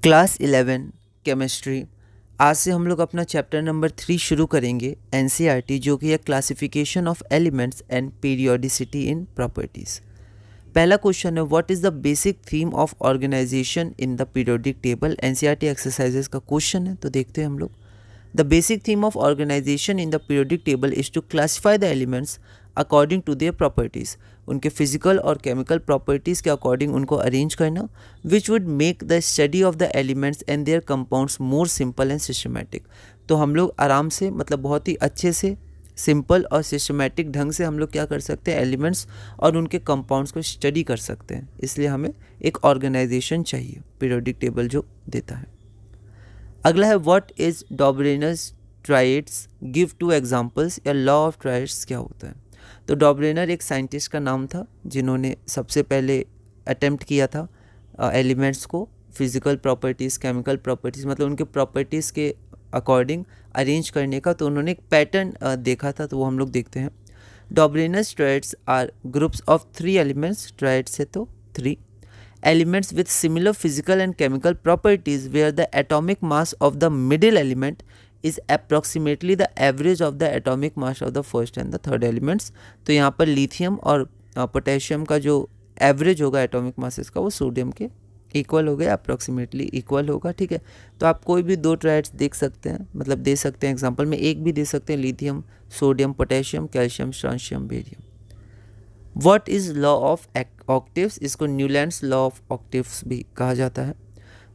Class 11 chemistry. आज से हम लोग अपना चैप्टर नंबर 3 शुरू करेंगे एनसीईआरटी, जो कि है classification of elements and periodicity in properties. पहला क्वेश्चन है, what is the basic theme of organisation in the periodic table. NCERT exercises का क्वेश्चन है, तो देखते हैं हम लोग। The basic theme of organisation in the periodic table is to classify the elements according to their properties. उनके physical और chemical properties के अकॉर्डिंग उनको अरेंज करना, which would make the study of the elements and there compounds more simple and systematic. तो हम लोग आराम से, मतलब बहुत ही अच्छे से, सिंपल और सिस्टमेटिक ढंग से हम लोग क्या कर सकते हैं, एलिमेंट्स और उनके कंपाउंड्स को स्टडी कर सकते हैं। इसलिए हमें एक ऑर्गेनाइजेशन चाहिए, पीरियोडिक टेबल जो देता है। अगला है, what is Dobereiner's triads, give 2 examples. या लॉ ऑफ ट्राइड्स क्या होता है। तो डॉबरेनर एक साइंटिस्ट का नाम था जिन्होंने सबसे पहले अटेम्प्ट किया था एलिमेंट्स को फिज़िकल प्रॉपर्टीज़, केमिकल प्रॉपर्टीज़, मतलब उनके प्रॉपर्टीज़ के अकॉर्डिंग अरेंज करने का। तो उन्होंने एक पैटर्न देखा था, तो वो हम लोग देखते हैं। Dobereiner's triads are groups of 3 elements. Triads है तो 3 elements with similar physical and chemical properties where the atomic mass of the middle element is approximately the average of the atomic mass of the first and the third elements। तो यहाँ पर lithium और potassium का जो average होगा atomic masses का, वो sodium के इक्वल हो गया, अप्रॉक्सीमेटली इक्वल होगा। ठीक है, तो आप कोई भी 2 ट्राइड्स देख सकते हैं, मतलब दे सकते हैं एग्जाम्पल में, एक भी दे सकते हैं, lithium, sodium, potassium, calcium, strontium, barium. What is law of octaves. इसको न्यूलैंड्स लॉ ऑफ ऑक्टेव्स भी कहा जाता है।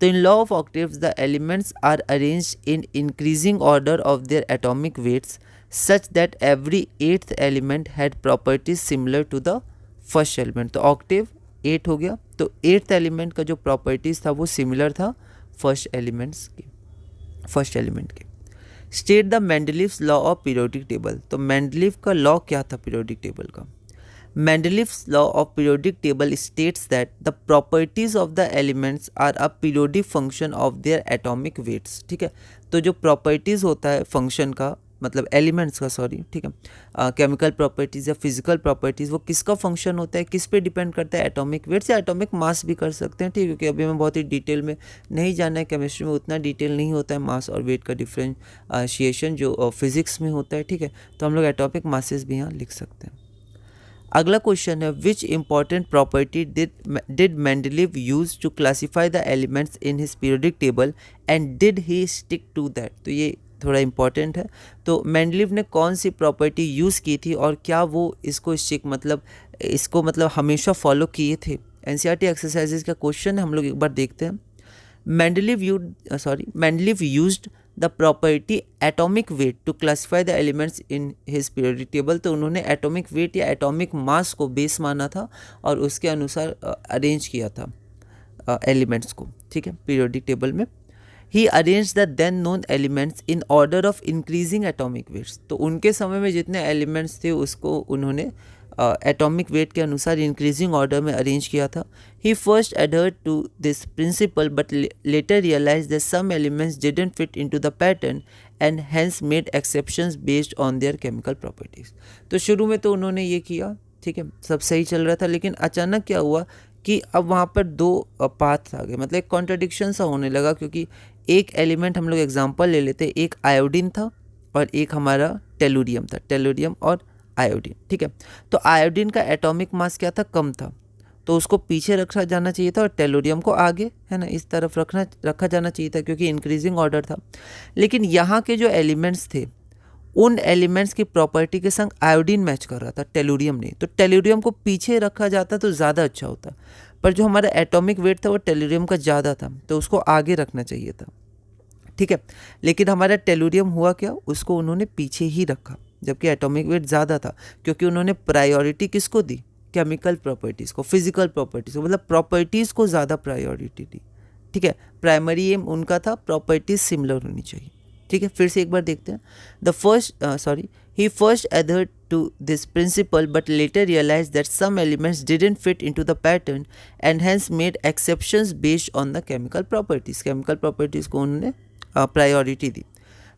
तो in law of octaves the elements are arranged in increasing order of their atomic weights such that every 8th element had properties similar to the first element. तो octave 8 हो गया, तो 8th element का जो प्रॉपर्टीज था वो similar था first element के। State the Mendeleev's law of periodic table. तो मेंडलीव का लॉ क्या था पीरियोडिक टेबल का। Mendeleev's law of periodic table states that the properties of the elements are a periodic function of their atomic weights। ठीक है, तो जो properties होता है फंक्शन का, मतलब एलिमेंट्स का, सॉरी, ठीक है, केमिकल प्रॉपर्टीज़ या फिजिकल प्रॉपर्टीज़, वो किसका फंक्शन होता है, किस पे डिपेंड करता है, एटॉमिक वेट्स या एटॉमिक मास भी कर सकते हैं। ठीक है, क्योंकि अभी हमें बहुत ही डिटेल में नहीं जाना है, केमिस्ट्री में उतना डिटेल नहीं होता है मास और वेट का डिफ्रेंशिएशन जो फिजिक्स में होता है। ठीक है, तो हम लोग एटॉमिक मासेस भी यहाँ लिख सकते हैं। अगला क्वेश्चन है, which important property did Mendeleev use to classify the elements in his periodic table and did he stick to that. तो ये थोड़ा इंपॉर्टेंट है। तो मेंडलीव ने कौन सी प्रॉपर्टी यूज़ की थी और क्या वो इसको स्टिक, मतलब इसको मतलब हमेशा फॉलो किए थे। एनसीईआरटी एक्सरसाइजेज का क्वेश्चन है, हम लोग एक बार देखते हैं। Mendeleev used the property atomic weight to classify the elements in his periodic table. तो उन्होंने एटॉमिक वेट या एटॉमिक मास को बेस माना था और उसके अनुसार अरेंज किया था एलिमेंट्स को। ठीक है, पीरियोडिक टेबल में he arrange the then known elements in order of increasing atomic weights. तो उनके समय में जितने एलिमेंट्स थे उसको उन्होंने एटॉमिक वेट के अनुसार इंक्रीजिंग ऑर्डर में अरेंज किया था। He first adhered to this principle but later realise that some elements didn't fit into the pattern and hence made exceptions based on their chemical properties. तो शुरू में तो उन्होंने ये किया, ठीक है, सब सही चल रहा था, लेकिन अचानक क्या हुआ कि अब वहाँ पर 2 पाथ आ गए, मतलब एक कॉन्ट्रडिक्शन सा होने लगा। क्योंकि एक एलिमेंट, हम लोग एग्जाम्पल ले लेते, एक आयोडीन था और एक हमारा टेलुरियम था, टेलुरियम और आयोडीन। ठीक है, तो आयोडीन का एटॉमिक मास क्या था, कम था, तो उसको पीछे रखा जाना चाहिए था और टेलुरियम को आगे, है ना, इस तरफ रखा जाना चाहिए था क्योंकि इंक्रीजिंग ऑर्डर था। लेकिन यहाँ के जो एलिमेंट्स थे, उन एलिमेंट्स की प्रॉपर्टी के संग आयोडीन मैच कर रहा था, टेलुरियम नहीं। तो टेलुरियम को पीछे रखा जाता तो ज़्यादा अच्छा होता, पर जो हमारा एटॉमिक वेट था वो टेलुरियम का ज़्यादा था, तो उसको आगे रखना चाहिए था। ठीक है, लेकिन हमारा टेलुरियम हुआ क्या, उसको उन्होंने पीछे ही रखा, जबकि एटॉमिक वेट ज़्यादा था, क्योंकि उन्होंने प्रायोरिटी किसको दी, केमिकल प्रॉपर्टीज़ को, फिजिकल प्रॉपर्टीज़ को, मतलब प्रॉपर्टीज़ को ज़्यादा प्रायोरिटी दी। ठीक है, प्राइमरी एम उनका था प्रॉपर्टीज सिमिलर होनी चाहिए। ठीक है, फिर से एक बार देखते हैं। ही first adhered to this principle but later realized that some elements didn't fit into the pattern and hence made exceptions based on the chemical properties। chemical properties को उन्होंने priority the.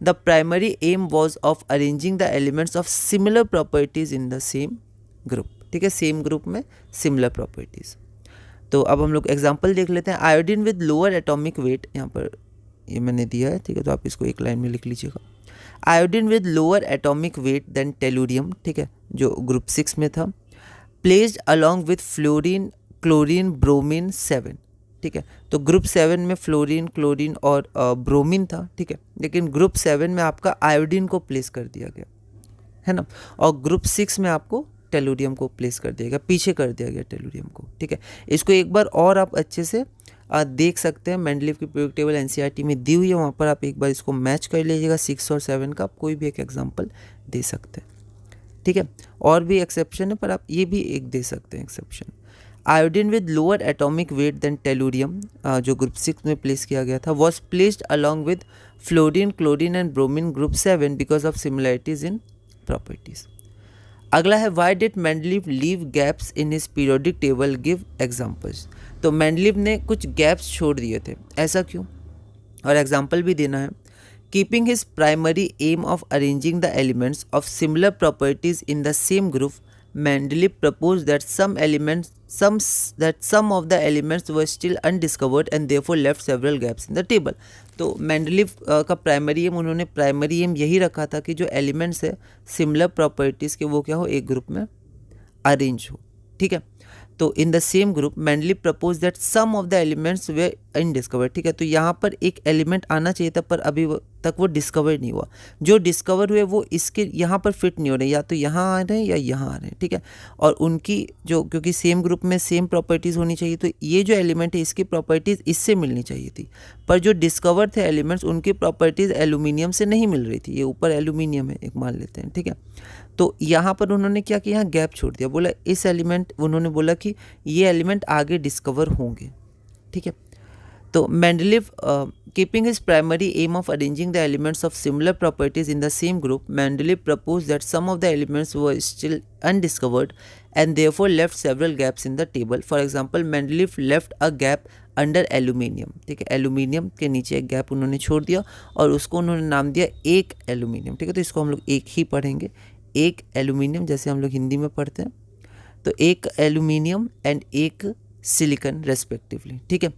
The primary aim was of arranging the elements of similar properties in the same group। ठीक है, same group में similar properties. तो अब हम लोग example देख लेते हैं। Iodine with lower atomic wait, यहाँ पर ये मैंने दिया है, ठीक है, तो आप इसको एक लाइन में लिख लीजिएगा। Iodine with lower atomic weight than tellurium, ठीक है, जो ग्रुप 6 में था, placed along with fluorine, chlorine, bromine 7, ठीक है। तो ग्रुप 7 में फ्लोरीन, क्लोरीन और ब्रोमीन था, ठीक है, लेकिन ग्रुप 7 में आपका आयोडीन को प्लेस कर दिया गया है ना, और ग्रुप 6 में आपको टेलुरियम को प्लेस कर दिया गया, पीछे कर दिया गया टेलुरियम को, ठीक है। इसको एक बार और आप अच्छे से देख सकते हैं, मेंडलीव की पीरियोडिक टेबल एनसीईआरटी में दी हुई है, वहाँ पर आप एक बार इसको मैच कर लीजिएगा 6 और 7 का, आप कोई भी एक एग्जांपल दे सकते हैं, ठीक है। और भी एक्सेप्शन है, पर आप ये भी एक दे सकते हैं exception. Iodine with lower atomic weight than tellurium, जो ग्रुप 6 में प्लेस किया गया था, was placed along with fluorine, chlorine and bromine group 7 because of similarities in properties. अगला है why did Mendeleev leave gaps in his periodic table, give examples. तो Mendeleev ने कुछ गैप्स छोड़ दिए थे, ऐसा क्यों, और एग्जांपल भी देना है। Keeping his primary aim of arranging the elements of similar properties in the same group, Mendeleev propose that some of the elements were still undiscovered and therefore left several gaps in the table। तो Mendeleev का primary aim, उन्होंने primary aim यही रखा था कि जो elements है similar properties के वो क्या हो, एक ग्रुप में अरेंज हो, ठीक है। तो in the same group Mendeleev propose that some of the elements were undiscovered, ठीक है। तो यहाँ पर एक एलिमेंट आना चाहिए था, पर अभी तक वो डिस्कवर नहीं हुआ। जो डिस्कवर हुए वो इसके यहाँ पर फिट नहीं हो रहे, या तो यहाँ आ रहे हैं या यहाँ आ रहे हैं, ठीक है। और उनकी जो, क्योंकि सेम ग्रुप में सेम प्रॉपर्टीज़ होनी चाहिए, तो ये जो एलिमेंट है इसकी प्रॉपर्टीज़ इससे मिलनी चाहिए थी, पर जो डिस्कवर थे एलिमेंट्स उनकी प्रॉपर्टीज़ एल्यूमिनियम से नहीं मिल रही थी। ये ऊपर एल्यूमिनियम है एक, मान लेते हैं, ठीक है। तो यहाँ पर उन्होंने क्या किया, यहाँ गैप छोड़ दिया, बोला इस एलिमेंट, उन्होंने बोला कि ये एलिमेंट आगे डिस्कवर होंगे, ठीक है। तो Mendeleev keeping his primary aim of arranging the elements of similar properties in the same group, Mendeleev propose that some of the elements were still undiscovered and therefore left several gaps in the table. For example Mendeleev left a gap under aluminium, ठीक है, aluminium के नीचे एक gap उन्होंने छोड़ दिया और उसको उन्होंने नाम दिया एक एल्यूमिनियम, ठीक है। तो इसको हम लोग एक ही पढ़ेंगे, एक एल्यूमिनियम, जैसे हम लोग हिंदी में पढ़ते हैं, तो एक एल्यूमिनियम एंड एक सिलिकॉन रेस्पेक्टिवली, ठीक है,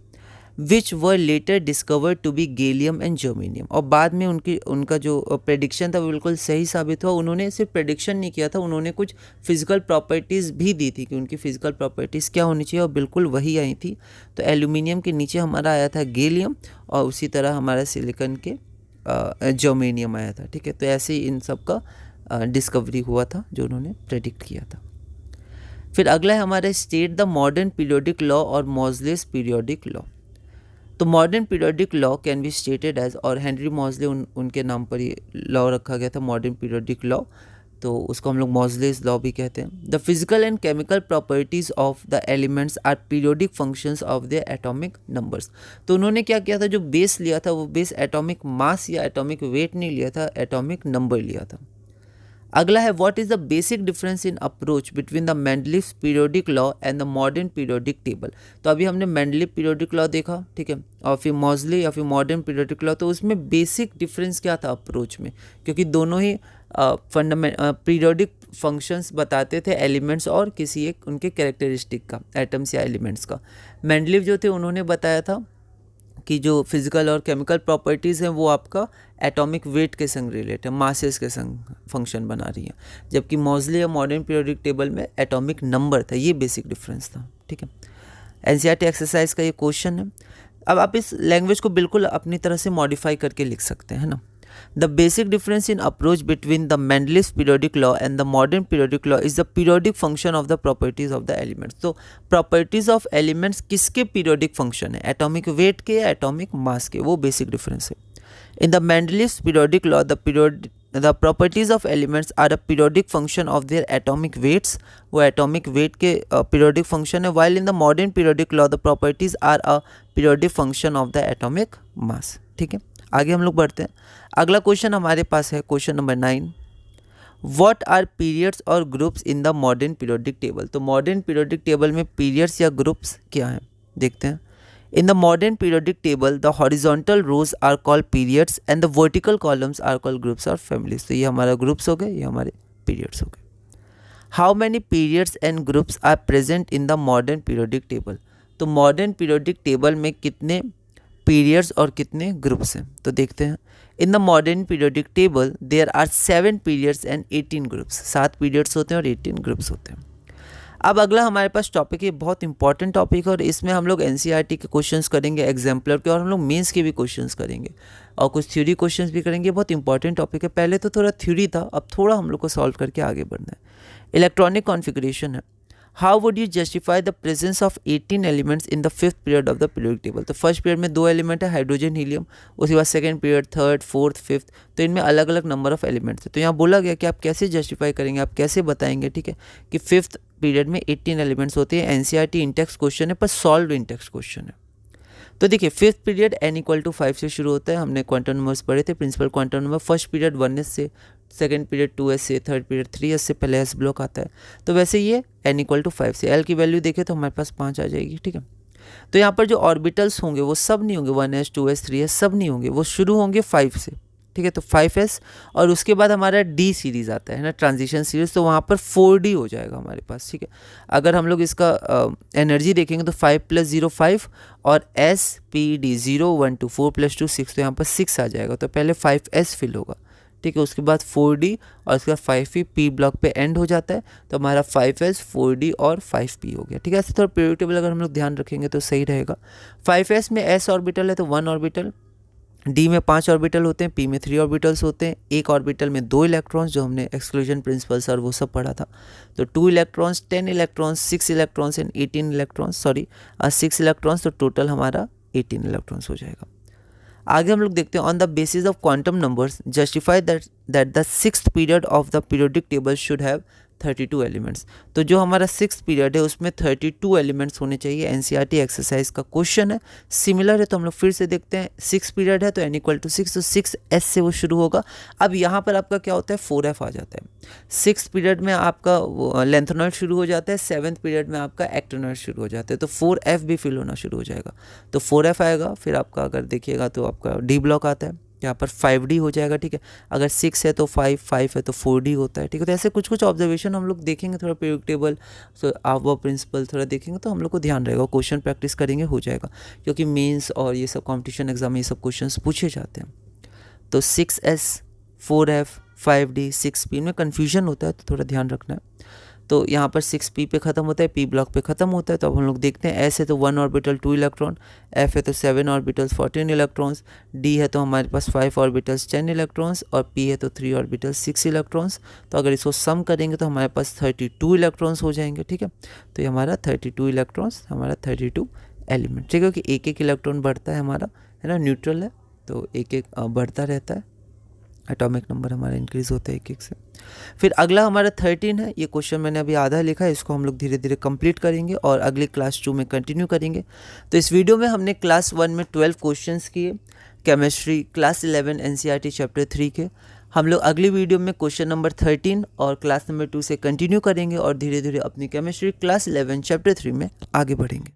which were later discovered to be gallium and germanium. और बाद में उनका जो प्रेडिक्शन था वो बिल्कुल सही साबित हुआ। उन्होंने सिर्फ प्रेडिक्शन नहीं किया था, उन्होंने कुछ फिजिकल प्रॉपर्टीज़ भी दी थी कि उनकी फिजिकल प्रॉपर्टीज़ क्या होनी चाहिए, और बिल्कुल वही आई थी। तो एल्यूमिनियम के नीचे हमारा आया था गैलियम, और उसी तरह हमारा सिलिकॉन के जर्मेनियम आया था, ठीक है। तो ऐसे ही इन सब का डिस्कवरी हुआ था जो उन्होंने प्रेडिक्ट किया था। फिर अगला है हमारा state the modern periodic law और मॉजलेस पीरियोडिक लॉ। तो modern periodic law can be stated as, और हेनरी मॉजले उनके नाम पर ये लॉ रखा गया था मॉडर्न पीरियोडिक लॉ, तो उसको हम लोग मॉजलेस लॉ भी कहते हैं। The physical and chemical properties of the elements are periodic functions of their atomic numbers. तो उन्होंने क्या किया था, जो बेस लिया था वो बेस एटॉमिक मास या एटॉमिक वेट नहीं लिया था, एटॉमिक नंबर लिया था। अगला है what is the basic difference in approach between the Mendeleev periodic law and the modern periodic table. तो अभी हमने मेंडलीव पीरियोडिक लॉ देखा, ठीक है, और फिर मॉजले या फिर मॉडर्न पीरियोडिक लॉ। तो उसमें बेसिक डिफरेंस क्या था अप्रोच में, क्योंकि दोनों ही पीरियोडिक फंक्शंस बताते थे एलिमेंट्स और किसी एक उनके कैरेक्टरिस्टिक का, एटम्स या एलिमेंट्स का। मेंडलीव जो थे उन्होंने बताया था कि जो फिजिकल और केमिकल प्रॉपर्टीज़ हैं वो आपका एटॉमिक वेट के संग रिलेट है, मासेस के संग फंक्शन बना रही हैं, जबकि मॉजले या मॉडर्न पीरियोडिक टेबल में एटॉमिक नंबर था। ये बेसिक डिफरेंस था, ठीक है। एनसीईआरटी एक्सरसाइज का ये क्वेश्चन है। अब आप इस लैंग्वेज को बिल्कुल अपनी तरह से मॉडिफाई करके लिख सकते हैं, है ना। The basic difference in approach between the Mendeleev's periodic law and the modern periodic law is the periodic function of the properties of the elements। तो properties of elements किसके periodic function है, atomic weight के या atomic mass के, वो basic difference है। In the Mendeleev's periodic law, the properties of elements are a periodic function of their atomic weights, वो atomic weight के periodic function है, while in the modern periodic law the properties are a periodic function of the atomic mass, ठीक है। आगे हम लोग बढ़ते हैं। अगला क्वेश्चन हमारे पास है question number 9, what are periods और groups in the modern periodic table. तो मॉडर्न पीरियोडिक टेबल में पीरियड्स या ग्रुप्स क्या हैं, देखते हैं। In the modern periodic table the horizontal rows are called periods and the vertical columns are called groups और families. तो ये हमारा ग्रुप्स हो गए, ये हमारे पीरियड्स हो गए। How many periods and groups are present in the modern periodic table. तो मॉडर्न पीरियोडिक टेबल में कितने पीरियड्स और कितने ग्रुप्स हैं, तो देखते हैं। In the modern periodic table there are 7 periods and 18 groups, 7 periods होते हैं और 18 ग्रुप्स होते हैं। अब अगला हमारे पास टॉपिक है, बहुत इंपॉर्टेंट टॉपिक है और इसमें हम लोग एनसीईआरटी के क्वेश्चंस करेंगे, एग्जाम्पलर के, और हम लोग मेंस के भी क्वेश्चंस करेंगे और कुछ थ्योरी क्वेश्चंस भी करेंगे। बहुत इंपॉर्टेंट टॉपिक है। पहले तो थोड़ा थ्योरी था, अब थोड़ा हम लोग को सॉल्व करके आगे बढ़ना है। इलेक्ट्रॉनिक कॉन्फ़िगरेशन है। How would you justify the presence of 18 elements in the 5th period of the periodic table. तो फर्स्ट पीरियड में 2 एलिमेंट है, हाइड्रोजन हीलियम, उसके बाद second period, third, fourth, fifth, तो इनमें अलग अलग नंबर ऑफ एलिमेंट्स है। तो यहाँ बोला गया कि आप कैसे जस्टिफाई करेंगे, आप कैसे बताएंगे, ठीक है, कि 5th पीरियड में 18 एलिमेंट्स होते हैं। एनसीईआरटी इंटेक्स क्वेश्चन है पर सॉल्व इंटेक्स क्वेश्चन है। तो देखिए 5th पीरियड n=5 से शुरू होता है, हमने क्वांटम नंबर्स पढ़े थे, principal quantum number. First period 1s से, सेकंड पीरियड 2s से, थर्ड पीरियड 3s से, पहले s ब्लॉक आता है। तो वैसे ये n=5 से, l की वैल्यू देखें तो हमारे पास 5 आ जाएगी, ठीक है। तो यहाँ पर जो ऑर्बिटल्स होंगे वो सब नहीं होंगे, 1s 2s 3s सब नहीं होंगे, वो शुरू होंगे 5 से, ठीक है। तो 5s और उसके बाद हमारा d सीरीज़ आता है ना, ट्रांजिशन सीरीज़, तो वहाँ पर 4d हो जाएगा हमारे पास, ठीक है। अगर हम लोग इसका एनर्जी देखेंगे तो 5 + 0 5 और SPD 0 1 2 4 + 2 6, तो यहाँ पर 6 आ जाएगा। तो पहले 5s फिल होगा, ठीक है, उसके बाद 4d और उसके बाद 5p, p ब्लॉक पे एंड हो जाता है, तो हमारा 5s 4d और 5p हो गया, ठीक है। ऐसे थोड़ा पीरियोडिक टेबल अगर हम लोग ध्यान रखेंगे तो सही रहेगा। 5s में s ऑर्बिटल है तो 1 ऑर्बिटल, d में 5 ऑर्बिटल होते हैं, p में 3 ऑर्बिटल्स होते हैं, एक ऑर्बिटल में 2 इलेक्ट्रॉन्स, जो हमने एक्सक्लूजन प्रिंसिपल्स और वो सब पढ़ा था। तो 2 electrons, 10 electrons, 6 electrons and 18 electrons, sorry 6 electrons, तो टोटल हमारा 18 इलेक्ट्रॉन्स हो जाएगा। आगे हम लोग देखते हैं, on the basis of quantum numbers justify that the 6th period of the periodic table should have 32 elements. तो जो हमारा 6th पीरियड है उसमें 32 एलिमेंट्स होने चाहिए। एनसीईआरटी एक्सरसाइज का क्वेश्चन है, सिमिलर है, तो हम लोग फिर से देखते हैं। 6 पीरियड है तो n=6, तो 6s से वो शुरू होगा। अब यहाँ पर आपका क्या होता है, 4f आ जाता है। 6th पीरियड में आपका लेंथेनॉइड शुरू हो जाता है, 7th पीरियड में आपका एक्टिनॉइड शुरू हो जाता है, तो 4f भी फिल होना शुरू हो जाएगा। तो 4f आएगा, फिर आपका अगर देखिएगा तो आपका d ब्लॉक आता है, यहाँ पर 5d हो जाएगा, ठीक है। अगर 6 है तो 5, 5 है तो 4d होता है, ठीक है। तो ऐसे कुछ कुछ ऑब्जर्वेशन हम लोग देखेंगे, थोड़ा पीरियोडिक टेबल, तो आप वो प्रिंसिपल थोड़ा देखेंगे तो हम लोग को ध्यान रहेगा, क्वेश्चन प्रैक्टिस करेंगे हो जाएगा, क्योंकि मेंस और ये सब कंपटीशन एग्जाम में ये सब क्वेश्चंस पूछे जाते हैं। तो 6s 4f 5d 6p में कन्फ्यूजन होता है, तो थोड़ा ध्यान रखना है। तो यहाँ पर 6p पे ख़त्म होता है, p ब्लॉक पे ख़त्म होता है। तो अब हम लोग देखते हैं, s है तो 1 ऑर्बिटल 2 इलेक्ट्रॉन, f है तो 7 ऑर्बिटल्स 14 इलेक्ट्रॉन्स, d है तो हमारे पास 5 ऑर्बिटल्स 10 इलेक्ट्रॉन्स और p है तो 3 ऑर्बिटल्स 6 इलेक्ट्रॉन्स। तो अगर इसको सम करेंगे तो हमारे पास 32 इलेक्ट्रॉन्स हो जाएंगे, ठीक है। तो ये हमारा 32 इलेक्ट्रॉन्स, हमारा 32 एलिमेंट, ठीक है, कि एक एक इलेक्ट्रॉन बढ़ता है हमारा, है ना, न्यूट्रल है तो एक एक बढ़ता रहता है, एटॉमिक नंबर हमारा इंक्रीज़ होता है एक एक से। फिर अगला हमारा 13 है, ये क्वेश्चन मैंने अभी आधा लिखा है, इसको हम लोग धीरे धीरे कंप्लीट करेंगे और अगले क्लास 2 में कंटिन्यू करेंगे। तो इस वीडियो में हमने क्लास 1 में 12 क्वेश्चंस किए केमिस्ट्री, क्लास 11 एनसीईआरटी चैप्टर 3 के। हम लोग अगली वीडियो में क्वेश्चन नंबर 13 और क्लास नंबर 2 से कंटिन्यू करेंगे और धीरे धीरे अपनी केमिस्ट्री क्लास 11 चैप्टर 3 में आगे बढ़ेंगे।